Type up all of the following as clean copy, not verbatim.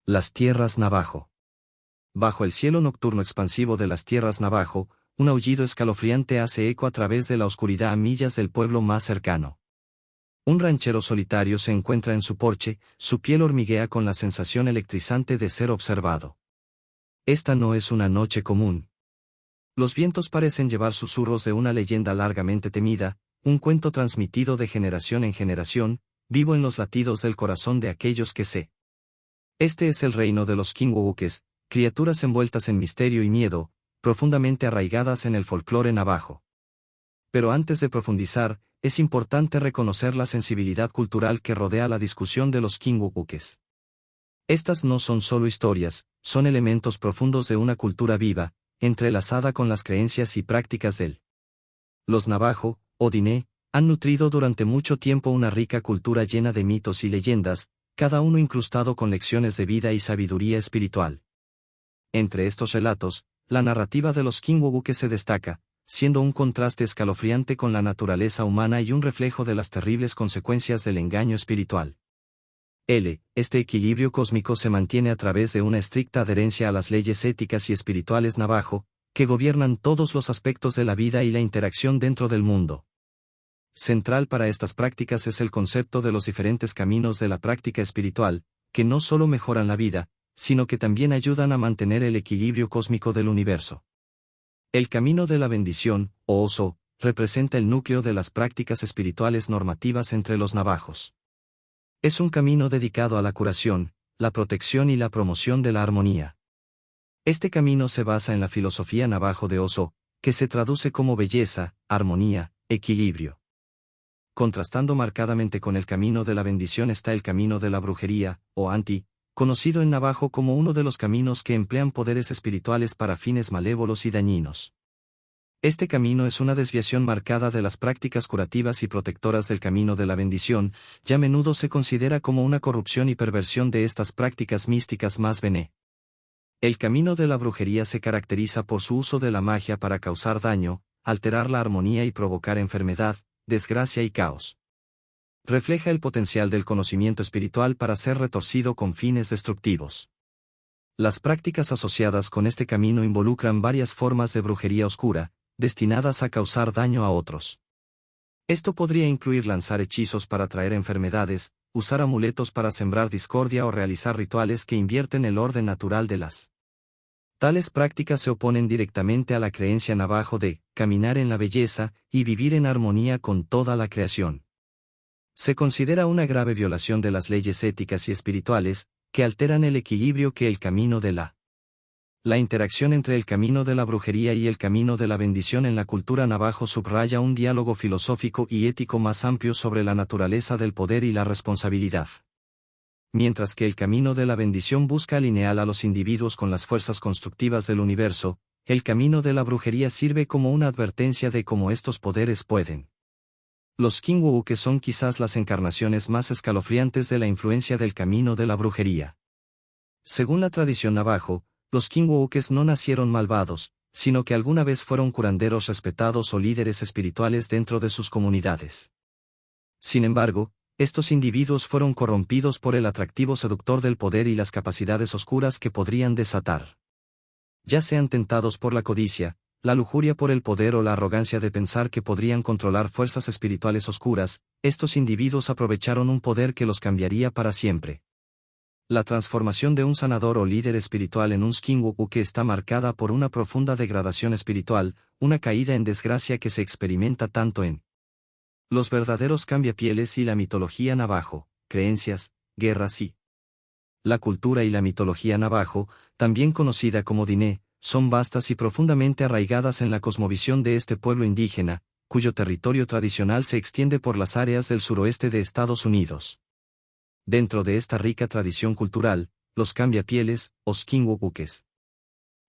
Las tierras Navajo. Bajo el cielo nocturno expansivo de las tierras Navajo, un aullido escalofriante hace eco a través de la oscuridad a millas del pueblo más cercano. Un ranchero solitario se encuentra en su porche, su piel hormiguea con la sensación electrizante de ser observado. Esta no es una noche común. Los vientos parecen llevar susurros de una leyenda largamente temida, un cuento transmitido de generación en generación, vivo en los latidos del corazón de aquellos que sé. Este es el reino de los Kinwawukes, criaturas envueltas en misterio y miedo, profundamente arraigadas en el folclore navajo. Pero antes de profundizar, es importante reconocer la sensibilidad cultural que rodea la discusión de los Kinwawukes. Estas no son solo historias, son elementos profundos de una cultura viva, entrelazada con las creencias y prácticas del. Los Navajo, o Diné, han nutrido durante mucho tiempo una rica cultura llena de mitos y leyendas, cada uno incrustado con lecciones de vida y sabiduría espiritual. Entre estos relatos, la narrativa de los Kinwawukes se destaca, siendo un contraste escalofriante con la naturaleza humana y un reflejo de las terribles consecuencias del engaño espiritual. Este equilibrio cósmico se mantiene a través de una estricta adherencia a las leyes éticas y espirituales Navajo, que gobiernan todos los aspectos de la vida y la interacción dentro del mundo. Central para estas prácticas es el concepto de los diferentes caminos de la práctica espiritual, que no solo mejoran la vida, sino que también ayudan a mantener el equilibrio cósmico del universo. El camino de la bendición, o Oso, representa el núcleo de las prácticas espirituales normativas entre los navajos. Es un camino dedicado a la curación, la protección y la promoción de la armonía. Este camino se basa en la filosofía navajo de Oso, que se traduce como belleza, armonía, equilibrio. Contrastando marcadamente con el camino de la bendición está el camino de la brujería, o Anti, conocido en navajo como uno de los caminos que emplean poderes espirituales para fines malévolos y dañinos. Este camino es una desviación marcada de las prácticas curativas y protectoras del camino de la bendición, y a menudo se considera como una corrupción y perversión de estas prácticas místicas más bené. El camino de la brujería se caracteriza por su uso de la magia para causar daño, alterar la armonía y provocar enfermedad, desgracia y caos. Refleja el potencial del conocimiento espiritual para ser retorcido con fines destructivos. Las prácticas asociadas con este camino involucran varias formas de brujería oscura, destinadas a causar daño a otros. Esto podría incluir lanzar hechizos para traer enfermedades, usar amuletos para sembrar discordia o realizar rituales que invierten el orden natural de las. Tales prácticas se oponen directamente a la creencia navajo de caminar en la belleza y vivir en armonía con toda la creación. Se considera una grave violación de las leyes éticas y espirituales, que alteran el equilibrio que el camino de la interacción entre el camino de la brujería y el camino de la bendición en la cultura navajo subraya un diálogo filosófico y ético más amplio sobre la naturaleza del poder y la responsabilidad. Mientras que el camino de la bendición busca alinear a los individuos con las fuerzas constructivas del universo, el camino de la brujería sirve como una advertencia de cómo estos poderes pueden. Los Kinwawukes son quizás las encarnaciones más escalofriantes de la influencia del camino de la brujería. Según la tradición navajo, los Kinwawukes no nacieron malvados, sino que alguna vez fueron curanderos respetados o líderes espirituales dentro de sus comunidades. Sin embargo, estos individuos fueron corrompidos por el atractivo seductor del poder y las capacidades oscuras que podrían desatar. Ya sean tentados por la codicia, la lujuria por el poder o la arrogancia de pensar que podrían controlar fuerzas espirituales oscuras, estos individuos aprovecharon un poder que los cambiaría para siempre. La transformación de un sanador o líder espiritual en un Kinwawuke está marcada por una profunda degradación espiritual, una caída en desgracia que se experimenta tanto en los verdaderos cambiapieles y la mitología navajo, creencias, guerras y la cultura y la mitología navajo, también conocida como Diné, son vastas y profundamente arraigadas en la cosmovisión de este pueblo indígena, cuyo territorio tradicional se extiende por las áreas del suroeste de Estados Unidos. Dentro de esta rica tradición cultural, los cambiapieles, o Kinwawukes.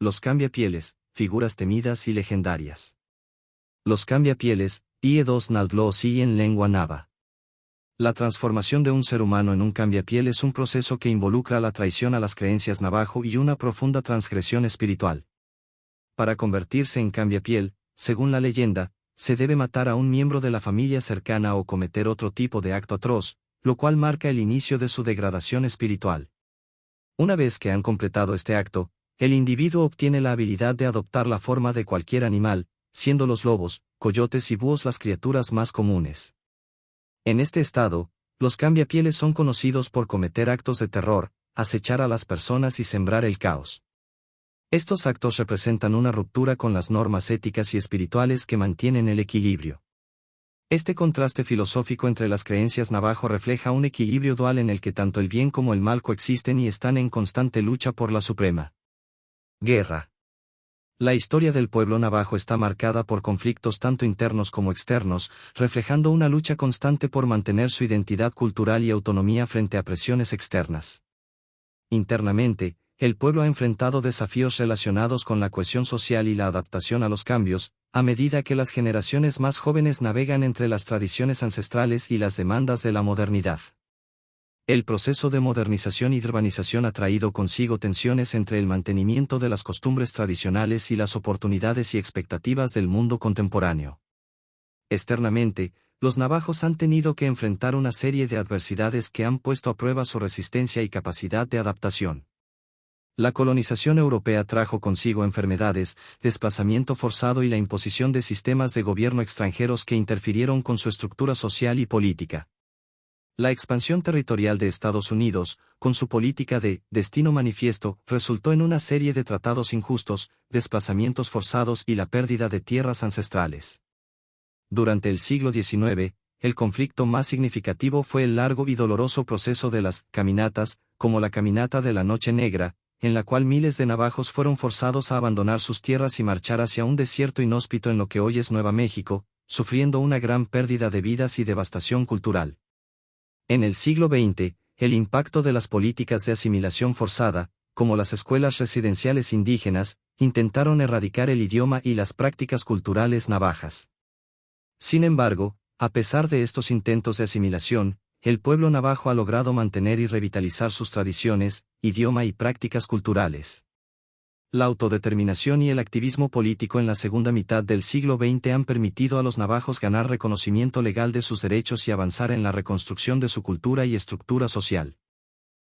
Los cambiapieles, figuras temidas y legendarias. Los cambiapieles, Ie2 Naldlo si en lengua nava. La transformación de un ser humano en un cambiapiel es un proceso que involucra la traición a las creencias navajo y una profunda transgresión espiritual. Para convertirse en cambiapiel, según la leyenda, se debe matar a un miembro de la familia cercana o cometer otro tipo de acto atroz, lo cual marca el inicio de su degradación espiritual. Una vez que han completado este acto, el individuo obtiene la habilidad de adoptar la forma de cualquier animal, siendo los lobos, coyotes y búhos las criaturas más comunes. En este estado, los cambiapieles son conocidos por cometer actos de terror, acechar a las personas y sembrar el caos. Estos actos representan una ruptura con las normas éticas y espirituales que mantienen el equilibrio. Este contraste filosófico entre las creencias navajo refleja un equilibrio dual en el que tanto el bien como el mal coexisten y están en constante lucha por la suprema guerra. La historia del pueblo navajo está marcada por conflictos tanto internos como externos, reflejando una lucha constante por mantener su identidad cultural y autonomía frente a presiones externas. Internamente, el pueblo ha enfrentado desafíos relacionados con la cohesión social y la adaptación a los cambios, a medida que las generaciones más jóvenes navegan entre las tradiciones ancestrales y las demandas de la modernidad. El proceso de modernización y urbanización ha traído consigo tensiones entre el mantenimiento de las costumbres tradicionales y las oportunidades y expectativas del mundo contemporáneo. Externamente, los navajos han tenido que enfrentar una serie de adversidades que han puesto a prueba su resistencia y capacidad de adaptación. La colonización europea trajo consigo enfermedades, desplazamiento forzado y la imposición de sistemas de gobierno extranjeros que interfirieron con su estructura social y política. La expansión territorial de Estados Unidos, con su política de «destino manifiesto», resultó en una serie de tratados injustos, desplazamientos forzados y la pérdida de tierras ancestrales. Durante el siglo XIX, el conflicto más significativo fue el largo y doloroso proceso de las «caminatas», como la Caminata de la Noche Negra, en la cual miles de navajos fueron forzados a abandonar sus tierras y marchar hacia un desierto inhóspito en lo que hoy es Nueva México, sufriendo una gran pérdida de vidas y devastación cultural. En el siglo XX, el impacto de las políticas de asimilación forzada, como las escuelas residenciales indígenas, intentaron erradicar el idioma y las prácticas culturales navajas. Sin embargo, a pesar de estos intentos de asimilación, el pueblo navajo ha logrado mantener y revitalizar sus tradiciones, idioma y prácticas culturales. La autodeterminación y el activismo político en la segunda mitad del siglo XX han permitido a los navajos ganar reconocimiento legal de sus derechos y avanzar en la reconstrucción de su cultura y estructura social.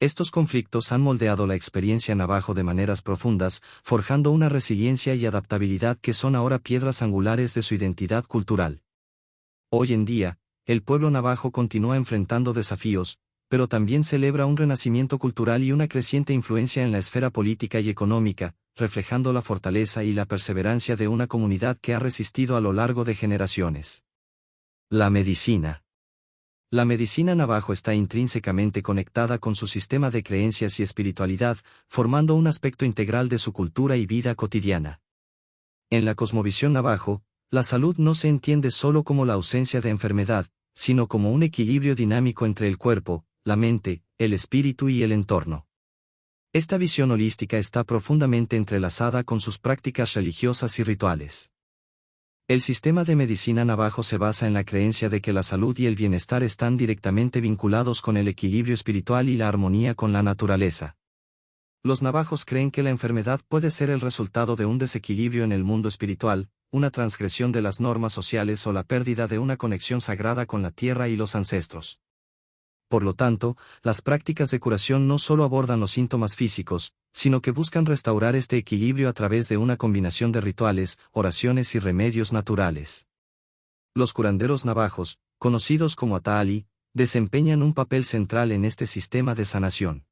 Estos conflictos han moldeado la experiencia navajo de maneras profundas, forjando una resiliencia y adaptabilidad que son ahora piedras angulares de su identidad cultural. Hoy en día, el pueblo navajo continúa enfrentando desafíos, pero también celebra un renacimiento cultural y una creciente influencia en la esfera política y económica, reflejando la fortaleza y la perseverancia de una comunidad que ha resistido a lo largo de generaciones. La medicina. La medicina navajo está intrínsecamente conectada con su sistema de creencias y espiritualidad, formando un aspecto integral de su cultura y vida cotidiana. En la cosmovisión navajo, la salud no se entiende solo como la ausencia de enfermedad, sino como un equilibrio dinámico entre el cuerpo, la mente, el espíritu y el entorno. Esta visión holística está profundamente entrelazada con sus prácticas religiosas y rituales. El sistema de medicina navajo se basa en la creencia de que la salud y el bienestar están directamente vinculados con el equilibrio espiritual y la armonía con la naturaleza. Los navajos creen que la enfermedad puede ser el resultado de un desequilibrio en el mundo espiritual, una transgresión de las normas sociales o la pérdida de una conexión sagrada con la tierra y los ancestros. Por lo tanto, las prácticas de curación no solo abordan los síntomas físicos, sino que buscan restaurar este equilibrio a través de una combinación de rituales, oraciones y remedios naturales. Los curanderos navajos, conocidos como Ataali, desempeñan un papel central en este sistema de sanación.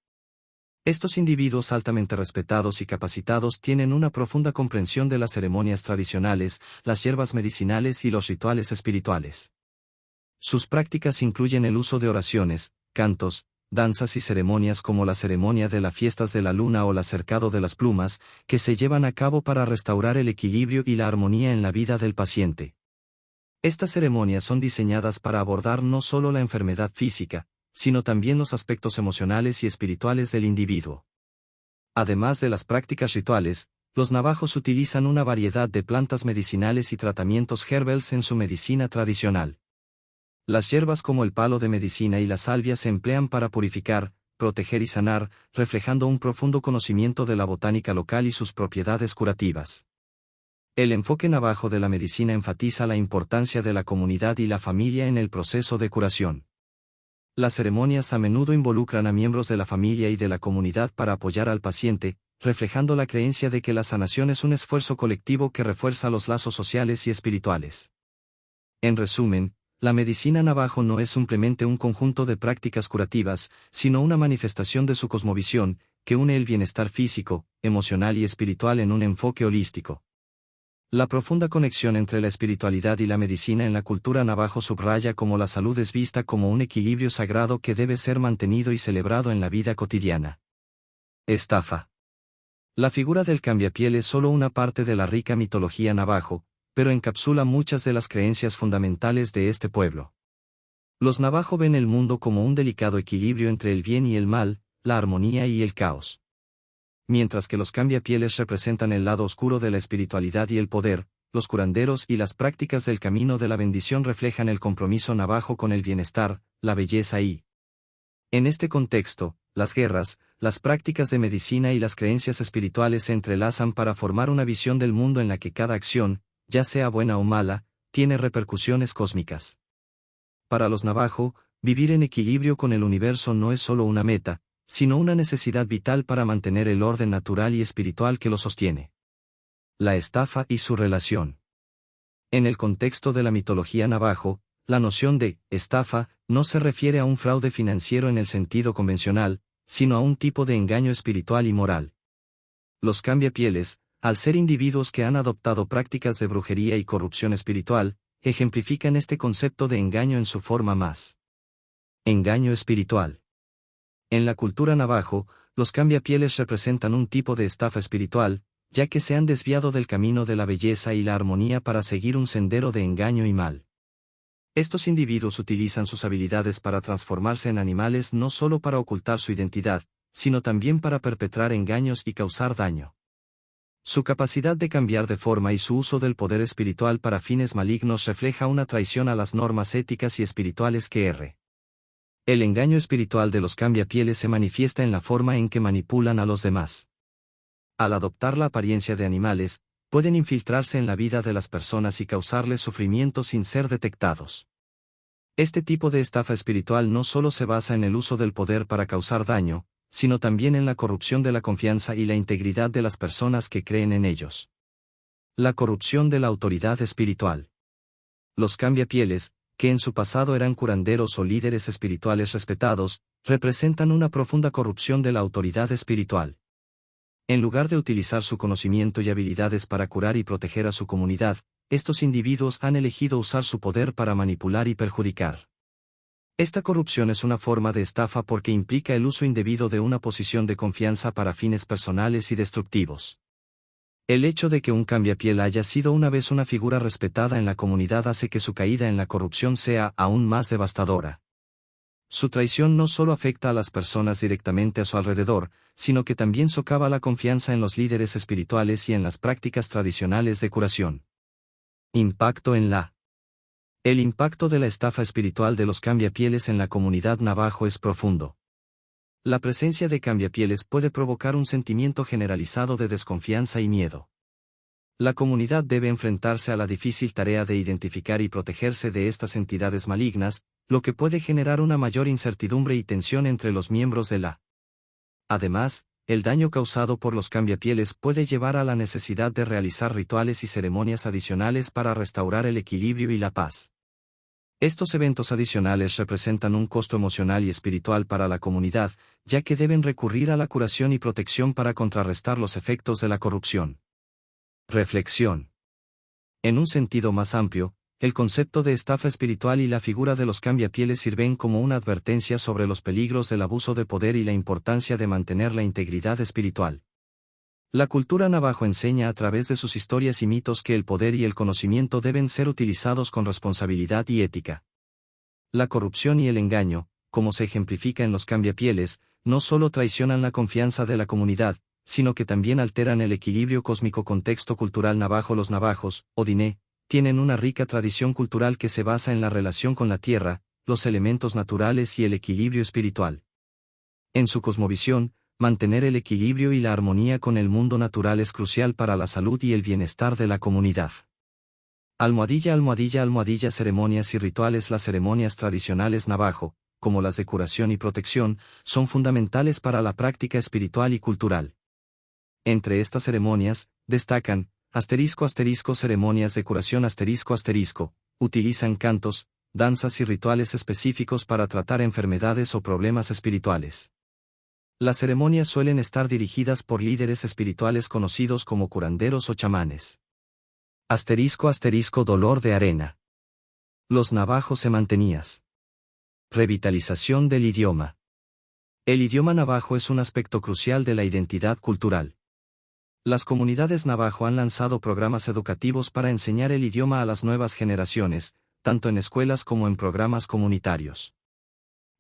Estos individuos altamente respetados y capacitados tienen una profunda comprensión de las ceremonias tradicionales, las hierbas medicinales y los rituales espirituales. Sus prácticas incluyen el uso de oraciones, cantos, danzas y ceremonias como la ceremonia de las fiestas de la luna o el cercado de las plumas, que se llevan a cabo para restaurar el equilibrio y la armonía en la vida del paciente. Estas ceremonias son diseñadas para abordar no solo la enfermedad física, sino también los aspectos emocionales y espirituales del individuo. Además de las prácticas rituales, los navajos utilizan una variedad de plantas medicinales y tratamientos herbales en su medicina tradicional. Las hierbas como el palo de medicina y la salvia se emplean para purificar, proteger y sanar, reflejando un profundo conocimiento de la botánica local y sus propiedades curativas. El enfoque navajo de la medicina enfatiza la importancia de la comunidad y la familia en el proceso de curación. Las ceremonias a menudo involucran a miembros de la familia y de la comunidad para apoyar al paciente, reflejando la creencia de que la sanación es un esfuerzo colectivo que refuerza los lazos sociales y espirituales. En resumen, la medicina navajo no es simplemente un conjunto de prácticas curativas, sino una manifestación de su cosmovisión, que une el bienestar físico, emocional y espiritual en un enfoque holístico. La profunda conexión entre la espiritualidad y la medicina en la cultura navajo subraya cómo la salud es vista como un equilibrio sagrado que debe ser mantenido y celebrado en la vida cotidiana. Estafa. La figura del cambiapiel es solo una parte de la rica mitología navajo, pero encapsula muchas de las creencias fundamentales de este pueblo. Los navajo ven el mundo como un delicado equilibrio entre el bien y el mal, la armonía y el caos. Mientras que los cambiapieles representan el lado oscuro de la espiritualidad y el poder, los curanderos y las prácticas del camino de la bendición reflejan el compromiso navajo con el bienestar, la belleza y... En este contexto, las guerras, las prácticas de medicina y las creencias espirituales se entrelazan para formar una visión del mundo en la que cada acción, ya sea buena o mala, tiene repercusiones cósmicas. Para los navajo, vivir en equilibrio con el universo no es solo una meta, sino una necesidad vital para mantener el orden natural y espiritual que lo sostiene. La estafa y su relación. En el contexto de la mitología navajo, la noción de estafa no se refiere a un fraude financiero en el sentido convencional, sino a un tipo de engaño espiritual y moral. Los cambiapieles, al ser individuos que han adoptado prácticas de brujería y corrupción espiritual, ejemplifican este concepto de engaño en su forma más. Engaño espiritual. En la cultura navajo, los cambiapieles representan un tipo de estafa espiritual, ya que se han desviado del camino de la belleza y la armonía para seguir un sendero de engaño y mal. Estos individuos utilizan sus habilidades para transformarse en animales no solo para ocultar su identidad, sino también para perpetrar engaños y causar daño. Su capacidad de cambiar de forma y su uso del poder espiritual para fines malignos refleja una traición a las normas éticas y espirituales que El engaño espiritual de los cambiapieles se manifiesta en la forma en que manipulan a los demás. Al adoptar la apariencia de animales, pueden infiltrarse en la vida de las personas y causarles sufrimiento sin ser detectados. Este tipo de estafa espiritual no solo se basa en el uso del poder para causar daño, sino también en la corrupción de la confianza y la integridad de las personas que creen en ellos. La corrupción de la autoridad espiritual. Los cambiapieles, que en su pasado eran curanderos o líderes espirituales respetados, representan una profunda corrupción de la autoridad espiritual. En lugar de utilizar su conocimiento y habilidades para curar y proteger a su comunidad, estos individuos han elegido usar su poder para manipular y perjudicar. Esta corrupción es una forma de estafa porque implica el uso indebido de una posición de confianza para fines personales y destructivos. El hecho de que un cambiapiel haya sido una vez una figura respetada en la comunidad hace que su caída en la corrupción sea aún más devastadora. Su traición no solo afecta a las personas directamente a su alrededor, sino que también socava la confianza en los líderes espirituales y en las prácticas tradicionales de curación. Impacto en la. El impacto de la estafa espiritual de los cambiapieles en la comunidad navajo es profundo. La presencia de cambiapieles puede provocar un sentimiento generalizado de desconfianza y miedo. La comunidad debe enfrentarse a la difícil tarea de identificar y protegerse de estas entidades malignas, lo que puede generar una mayor incertidumbre y tensión entre los miembros de la. Además, el daño causado por los cambiapieles puede llevar a la necesidad de realizar rituales y ceremonias adicionales para restaurar el equilibrio y la paz. Estos eventos adicionales representan un costo emocional y espiritual para la comunidad, ya que deben recurrir a la curación y protección para contrarrestar los efectos de la corrupción. Reflexión. En un sentido más amplio, el concepto de estafa espiritual y la figura de los cambiapieles sirven como una advertencia sobre los peligros del abuso de poder y la importancia de mantener la integridad espiritual. La cultura navajo enseña a través de sus historias y mitos que el poder y el conocimiento deben ser utilizados con responsabilidad y ética. La corrupción y el engaño, como se ejemplifica en los cambiapieles, no solo traicionan la confianza de la comunidad, sino que también alteran el equilibrio cósmico. Contexto cultural navajo. Los navajos, o Diné, tienen una rica tradición cultural que se basa en la relación con la tierra, los elementos naturales y el equilibrio espiritual. En su cosmovisión, mantener el equilibrio y la armonía con el mundo natural es crucial para la salud y el bienestar de la comunidad. Ceremonias y rituales. Las ceremonias tradicionales navajo, como las de curación y protección, son fundamentales para la práctica espiritual y cultural. Entre estas ceremonias, destacan, ceremonias de curación utilizan cantos, danzas y rituales específicos para tratar enfermedades o problemas espirituales. Las ceremonias suelen estar dirigidas por líderes espirituales conocidos como curanderos o chamanes. Dolor de arena. Los navajos se mantenías. Revitalización del idioma. El idioma navajo es un aspecto crucial de la identidad cultural. Las comunidades navajo han lanzado programas educativos para enseñar el idioma a las nuevas generaciones, tanto en escuelas como en programas comunitarios.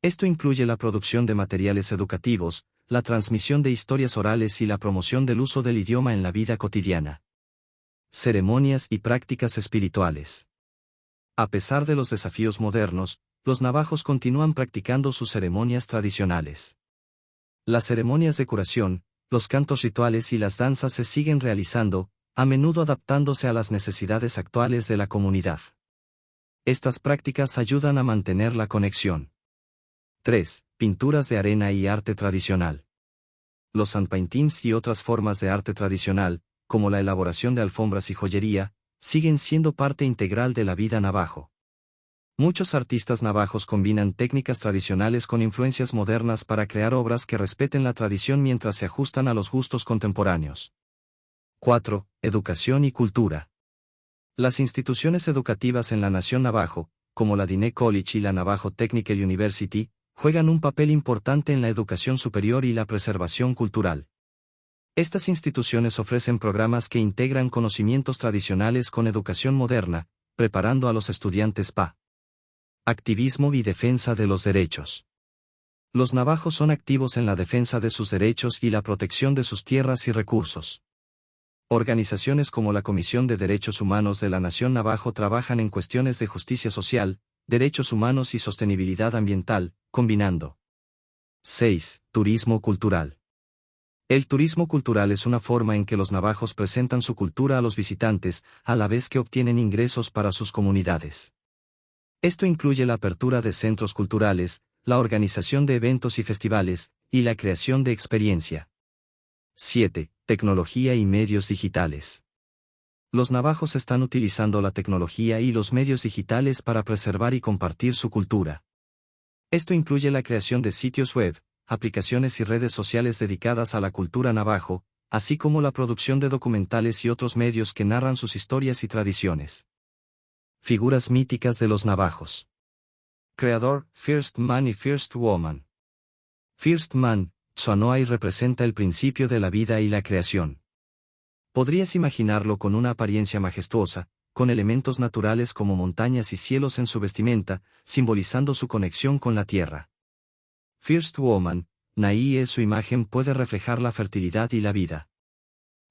Esto incluye la producción de materiales educativos, la transmisión de historias orales y la promoción del uso del idioma en la vida cotidiana. Ceremonias y prácticas espirituales. A pesar de los desafíos modernos, los navajos continúan practicando sus ceremonias tradicionales. Las ceremonias de curación, los cantos rituales y las danzas se siguen realizando, a menudo adaptándose a las necesidades actuales de la comunidad. Estas prácticas ayudan a mantener la conexión. 3. Pinturas de arena y arte tradicional. Los sand paintings y otras formas de arte tradicional, como la elaboración de alfombras y joyería, siguen siendo parte integral de la vida navajo. Muchos artistas navajos combinan técnicas tradicionales con influencias modernas para crear obras que respeten la tradición mientras se ajustan a los gustos contemporáneos. 4. Educación y cultura. Las instituciones educativas en la nación navajo, como la Diné College y la Navajo Technical University, juegan un papel importante en la educación superior y la preservación cultural. Estas instituciones ofrecen programas que integran conocimientos tradicionales con educación moderna, preparando a los estudiantes para activismo y defensa de los derechos. Los navajos son activos en la defensa de sus derechos y la protección de sus tierras y recursos. Organizaciones como la Comisión de Derechos Humanos de la Nación Navajo trabajan en cuestiones de justicia social, derechos humanos y sostenibilidad ambiental, combinando. 6. Turismo cultural. El turismo cultural es una forma en que los navajos presentan su cultura a los visitantes, a la vez que obtienen ingresos para sus comunidades. Esto incluye la apertura de centros culturales, la organización de eventos y festivales, y la creación de experiencia. 7. Tecnología y medios digitales. Los navajos están utilizando la tecnología y los medios digitales para preservar y compartir su cultura. Esto incluye la creación de sitios web, aplicaciones y redes sociales dedicadas a la cultura navajo, así como la producción de documentales y otros medios que narran sus historias y tradiciones. Figuras míticas de los navajos. Creador, First Man y First Woman. First Man, Tsuanoai representa el principio de la vida y la creación. Podrías imaginarlo con una apariencia majestuosa, con elementos naturales como montañas y cielos en su vestimenta, simbolizando su conexión con la tierra. First Woman, Nai su imagen puede reflejar la fertilidad y la vida.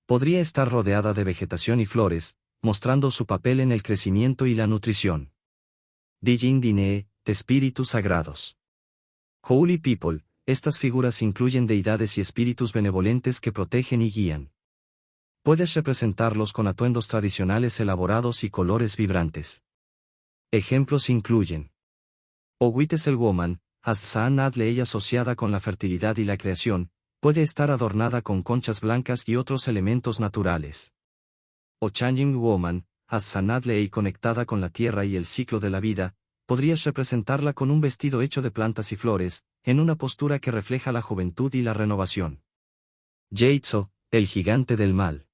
Podría estar rodeada de vegetación y flores, mostrando su papel en el crecimiento y la nutrición. Dijin Diné, de espíritus sagrados. Holy People, estas figuras incluyen deidades y espíritus benevolentes que protegen y guían. Puedes representarlos con atuendos tradicionales elaborados y colores vibrantes. Ejemplos incluyen Owitesel Woman, Azsaan Adley asociada con la fertilidad y la creación, puede estar adornada con conchas blancas y otros elementos naturales. O Changing Woman, Azsaan Adley conectada con la tierra y el ciclo de la vida, podrías representarla con un vestido hecho de plantas y flores, en una postura que refleja la juventud y la renovación. Yeitso, el gigante del mal.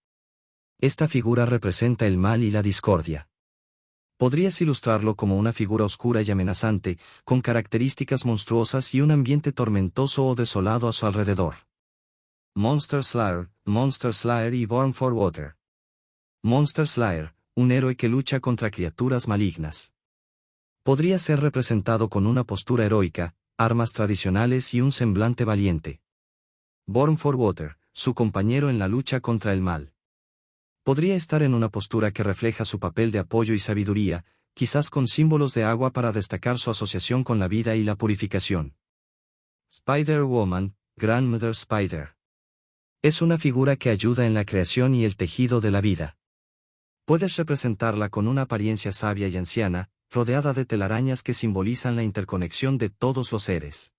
Esta figura representa el mal y la discordia. Podrías ilustrarlo como una figura oscura y amenazante, con características monstruosas y un ambiente tormentoso o desolado a su alrededor. Monster Slayer y Born for Water. Monster Slayer, un héroe que lucha contra criaturas malignas. Podría ser representado con una postura heroica, armas tradicionales y un semblante valiente. Born for Water, su compañero en la lucha contra el mal. Podría estar en una postura que refleja su papel de apoyo y sabiduría, quizás con símbolos de agua para destacar su asociación con la vida y la purificación. Spider-Woman, Grandmother Spider. Es una figura que ayuda en la creación y el tejido de la vida. Puedes representarla con una apariencia sabia y anciana, rodeada de telarañas que simbolizan la interconexión de todos los seres.